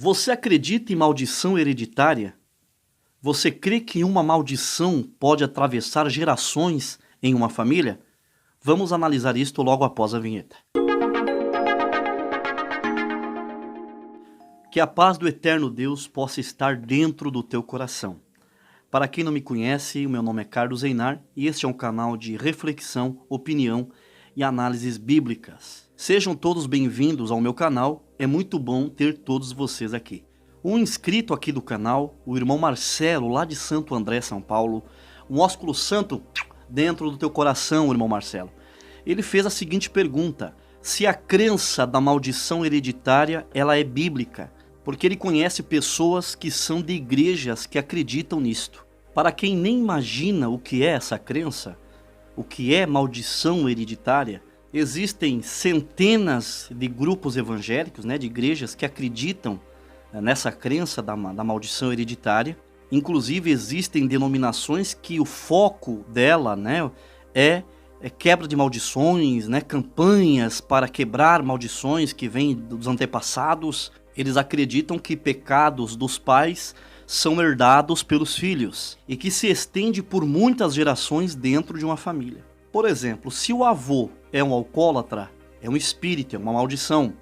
Você acredita em maldição hereditária? Você crê que uma maldição pode atravessar gerações em uma família? Vamos analisar isto logo após a vinheta. Que a paz do eterno Deus possa estar dentro do teu coração. Para quem não me conhece, o meu nome é Carlos Einar e este é um canal de reflexão, opinião e análises bíblicas. Sejam todos bem-vindos ao meu canal, é muito bom ter todos vocês aqui. Um inscrito aqui do canal, o irmão Marcelo, lá de Santo André, São Paulo, um ósculo santo dentro do teu coração, irmão Marcelo. Ele fez a seguinte pergunta: se a crença da maldição hereditária ela é bíblica? Porque ele conhece pessoas que são de igrejas que acreditam nisto. Para quem nem imagina o que é essa crença, o que é maldição hereditária, existem centenas de grupos evangélicos, de igrejas que acreditam nessa crença da maldição hereditária. Inclusive existem denominações que o foco dela é quebra de maldições, campanhas para quebrar maldições que vêm dos antepassados. Eles acreditam que pecados dos pais são herdados pelos filhos e que se estende por muitas gerações dentro de uma família. Por exemplo, se o avô é um alcoólatra, é um espírito, é uma maldição,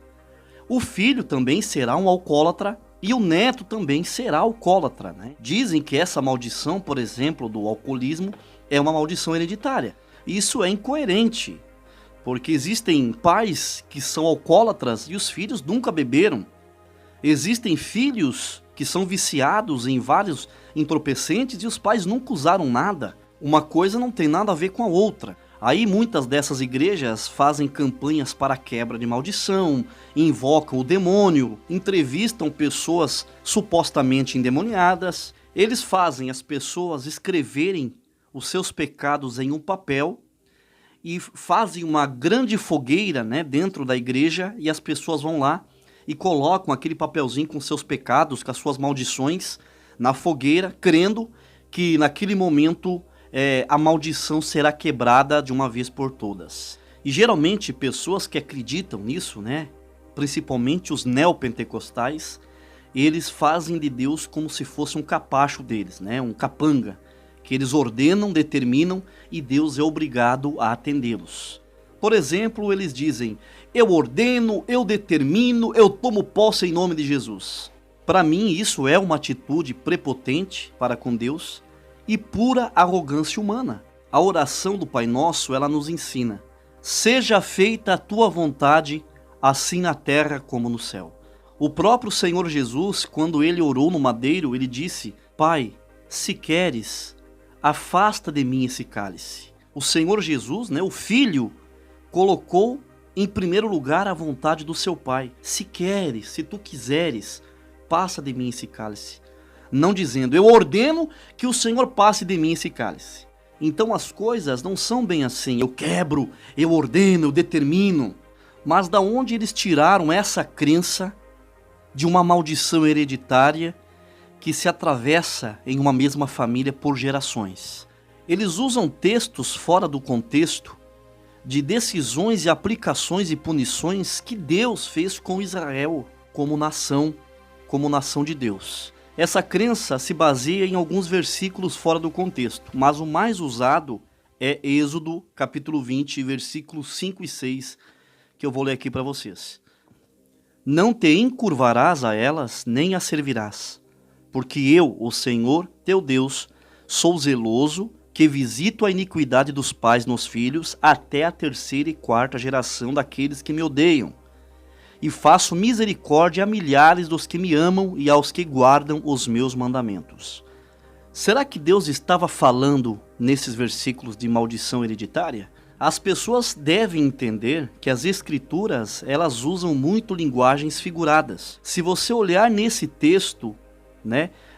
o filho também será um alcoólatra e o neto também será alcoólatra. Dizem que essa maldição, por exemplo, do alcoolismo, é uma maldição hereditária. Isso é incoerente, porque existem pais que são alcoólatras e os filhos nunca beberam. Existem filhos que são viciados em vários entorpecentes e os pais nunca usaram nada. Uma coisa não tem nada a ver com a outra. Aí muitas dessas igrejas fazem campanhas para a quebra de maldição, invocam o demônio, entrevistam pessoas supostamente endemoniadas. Eles fazem as pessoas escreverem os seus pecados em um papel e fazem uma grande fogueira dentro da igreja e as pessoas vão lá e colocam aquele papelzinho com seus pecados, com as suas maldições na fogueira, crendo que naquele momento a maldição será quebrada de uma vez por todas. E geralmente pessoas que acreditam nisso, principalmente os neopentecostais, eles fazem de Deus como se fosse um capacho deles, um capanga, que eles ordenam, determinam e Deus é obrigado a atendê-los. Por exemplo, eles dizem: eu ordeno, eu determino, eu tomo posse em nome de Jesus. Para mim, isso é uma atitude prepotente para com Deus e pura arrogância humana. A oração do Pai Nosso, ela nos ensina: seja feita a tua vontade, assim na terra como no céu. O próprio Senhor Jesus, quando ele orou no madeiro, ele disse: Pai, se queres, afasta de mim esse cálice. O Senhor Jesus, o Filho, colocou em primeiro lugar a vontade do seu Pai. Se queres, se tu quiseres, passa de mim esse cálice. Não dizendo: eu ordeno que o Senhor passe de mim esse cálice. Então as coisas não são bem assim. Eu quebro, eu ordeno, eu determino. Mas da onde eles tiraram essa crença de uma maldição hereditária que se atravessa em uma mesma família por gerações? Eles usam textos fora do contexto de decisões e aplicações e punições que Deus fez com Israel como nação de Deus. Essa crença se baseia em alguns versículos fora do contexto, mas o mais usado é Êxodo, capítulo 20, versículos 5 e 6, que eu vou ler aqui para vocês. Não te encurvarás a elas, nem as servirás, porque eu, o Senhor, teu Deus, sou zeloso, que visito a iniquidade dos pais nos filhos até a 3ª e 4ª geração daqueles que me odeiam, e faço misericórdia a milhares dos que me amam e aos que guardam os meus mandamentos. Será que Deus estava falando nesses versículos de maldição hereditária? As pessoas devem entender que as escrituras, elas usam muito linguagens figuradas. Se você olhar nesse texto,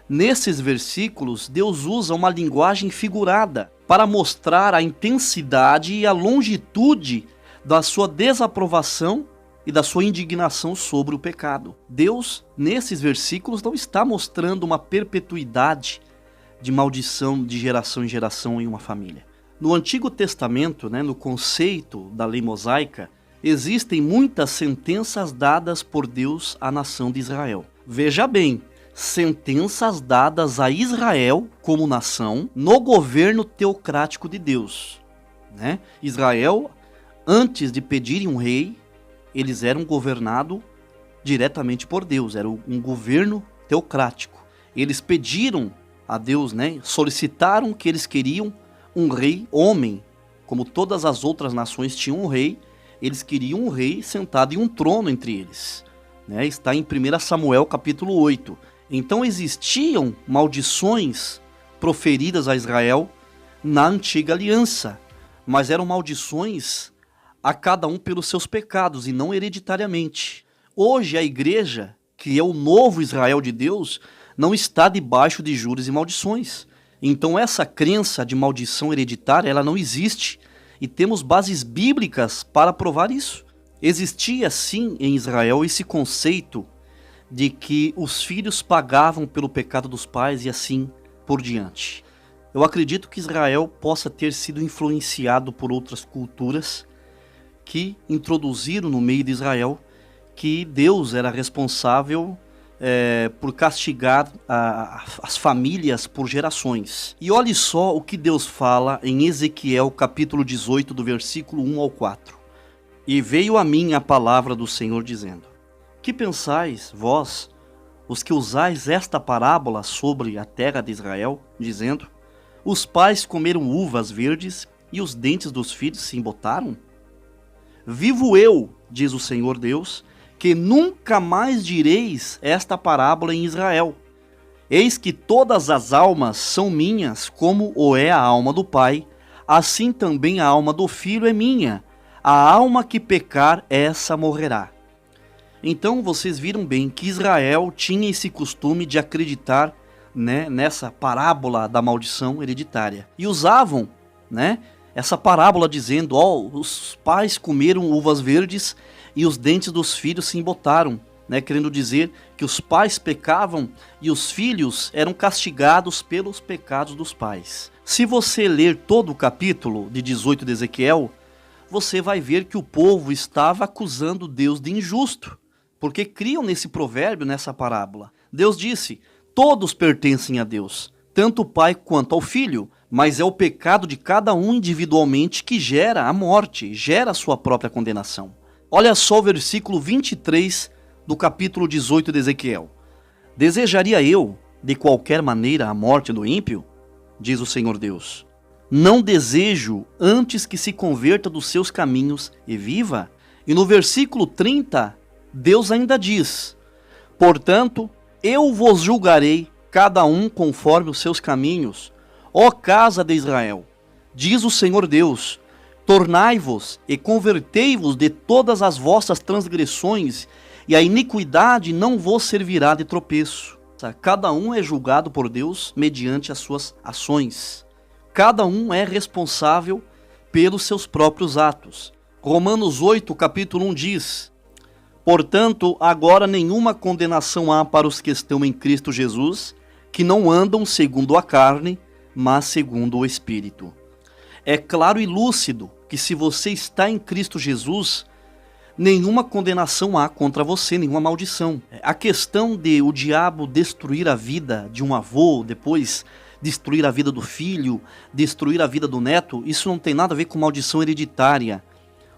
nesses versículos, Deus usa uma linguagem figurada para mostrar a intensidade e a longitude da sua desaprovação e da sua indignação sobre o pecado. Deus, nesses versículos, não está mostrando uma perpetuidade de maldição de geração em geração em uma família. No Antigo Testamento, no conceito da lei mosaica, existem muitas sentenças dadas por Deus à nação de Israel. Veja bem, sentenças dadas a Israel como nação no governo teocrático de Deus, né? Israel, antes de pedirem um rei, eles eram governados diretamente por Deus, era um governo teocrático. Eles pediram a Deus, né? Solicitaram que eles queriam um rei homem, como todas as outras nações tinham um rei, eles queriam um rei sentado em um trono entre eles, né? Está em 1 Samuel capítulo 8. Então existiam maldições proferidas a Israel na antiga aliança, mas eram maldições a cada um pelos seus pecados e não hereditariamente. Hoje a igreja, que é o novo Israel de Deus, não está debaixo de juros e maldições. Então essa crença de maldição hereditária, ela não existe e temos bases bíblicas para provar isso. Existia sim em Israel esse conceito de que os filhos pagavam pelo pecado dos pais e assim por diante. Eu acredito que Israel possa ter sido influenciado por outras culturas que introduziram no meio de Israel que Deus era responsável por castigar as famílias por gerações. E olhe só o que Deus fala em Ezequiel capítulo 18, do versículo 1 ao 4. E veio a mim a palavra do Senhor dizendo: que pensais, vós, os que usais esta parábola sobre a terra de Israel, dizendo: os pais comeram uvas verdes e os dentes dos filhos se embotaram? Vivo eu, diz o Senhor Deus, que nunca mais direis esta parábola em Israel. Eis que todas as almas são minhas, como o é a alma do pai, assim também a alma do filho é minha. A alma que pecar, essa morrerá. Então vocês viram bem que Israel tinha esse costume de acreditar, né, nessa parábola da maldição hereditária. E usavam, né, essa parábola dizendo: os pais comeram uvas verdes e os dentes dos filhos se embotaram, né, querendo dizer que os pais pecavam e os filhos eram castigados pelos pecados dos pais. Se você ler todo o capítulo de 18 de Ezequiel, você vai ver que o povo estava acusando Deus de injusto, porque criam nesse provérbio, nessa parábola. Deus disse: todos pertencem a Deus, tanto o pai quanto ao filho, mas é o pecado de cada um individualmente que gera a morte, gera a sua própria condenação. Olha só o versículo 23 do capítulo 18 de Ezequiel. Desejaria eu, de qualquer maneira, a morte do ímpio? Diz o Senhor Deus. Não desejo antes que se converta dos seus caminhos e viva? E no versículo 30, Deus ainda diz: portanto, eu vos julgarei, cada um conforme os seus caminhos, ó casa de Israel. Diz o Senhor Deus: tornai-vos e convertei-vos de todas as vossas transgressões, e a iniquidade não vos servirá de tropeço. Cada um é julgado por Deus mediante as suas ações. Cada um é responsável pelos seus próprios atos. Romanos 8, capítulo 1 diz: portanto, agora nenhuma condenação há para os que estão em Cristo Jesus, que não andam segundo a carne, mas segundo o Espírito. É claro e lúcido que se você está em Cristo Jesus, nenhuma condenação há contra você, nenhuma maldição. A questão de o diabo destruir a vida de um avô, depois destruir a vida do filho, destruir a vida do neto, isso não tem nada a ver com maldição hereditária.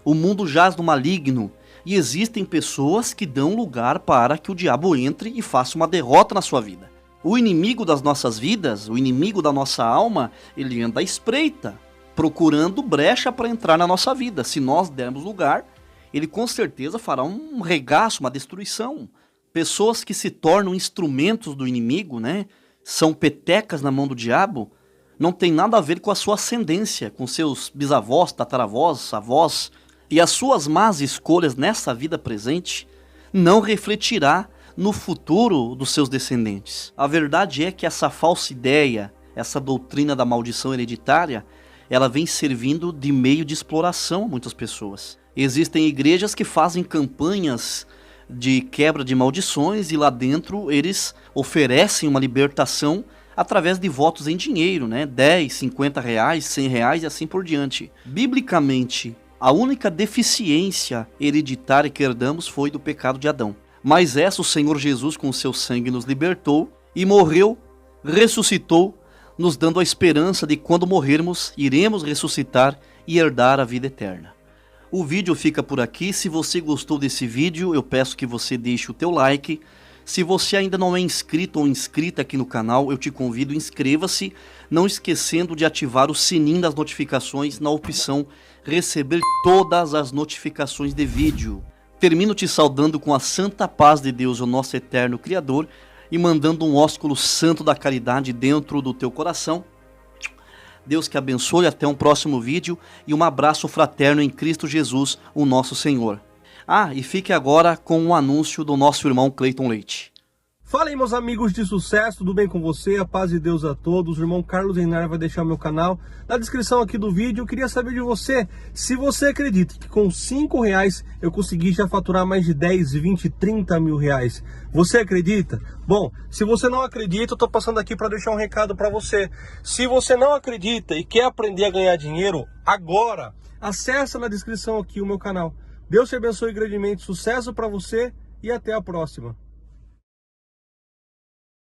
O mundo jaz no maligno e existem pessoas que dão lugar para que o diabo entre e faça uma derrota na sua vida. O inimigo das nossas vidas, o inimigo da nossa alma, ele anda à espreita, procurando brecha para entrar na nossa vida. Se nós dermos lugar, ele com certeza fará um regaço, uma destruição. Pessoas que se tornam instrumentos do inimigo, né, são petecas na mão do diabo, não tem nada a ver com a sua ascendência, com seus bisavós, tataravós, avós. E as suas más escolhas nessa vida presente não refletirá no futuro dos seus descendentes. A verdade é que essa falsa ideia, essa doutrina da maldição hereditária, ela vem servindo de meio de exploração a muitas pessoas. Existem igrejas que fazem campanhas de quebra de maldições e lá dentro eles oferecem uma libertação através de votos em dinheiro, né? 10, 50 reais, 100 reais e assim por diante. Biblicamente, a única deficiência hereditária que herdamos foi do pecado de Adão. Mas essa o Senhor Jesus com o seu sangue nos libertou e morreu, ressuscitou, nos dando a esperança de quando morrermos, iremos ressuscitar e herdar a vida eterna. O vídeo fica por aqui. Se você gostou desse vídeo, eu peço que você deixe o teu like. Se você ainda não é inscrito ou inscrita aqui no canal, eu te convido, inscreva-se, não esquecendo de ativar o sininho das notificações na opção receber todas as notificações de vídeo. Termino te saudando com a santa paz de Deus, o nosso eterno Criador, e mandando um ósculo santo da caridade dentro do teu coração. Deus que abençoe, até um próximo vídeo e um abraço fraterno em Cristo Jesus, o nosso Senhor. E fique agora com um anúncio do nosso irmão Cleiton Leite. Fala aí, meus amigos de sucesso, tudo bem com você? A paz de Deus a todos. O irmão Carlos Einar vai deixar o meu canal na descrição aqui do vídeo. Eu queria saber de você, se você acredita que com R$5 eu consegui já faturar mais de 10, 20, 30 mil reais. Você acredita? Bom, se você não acredita, eu tô passando aqui para deixar um recado para você. Se você não acredita e quer aprender a ganhar dinheiro agora, acessa na descrição aqui o meu canal. Deus te abençoe grandemente, sucesso para você e até a próxima.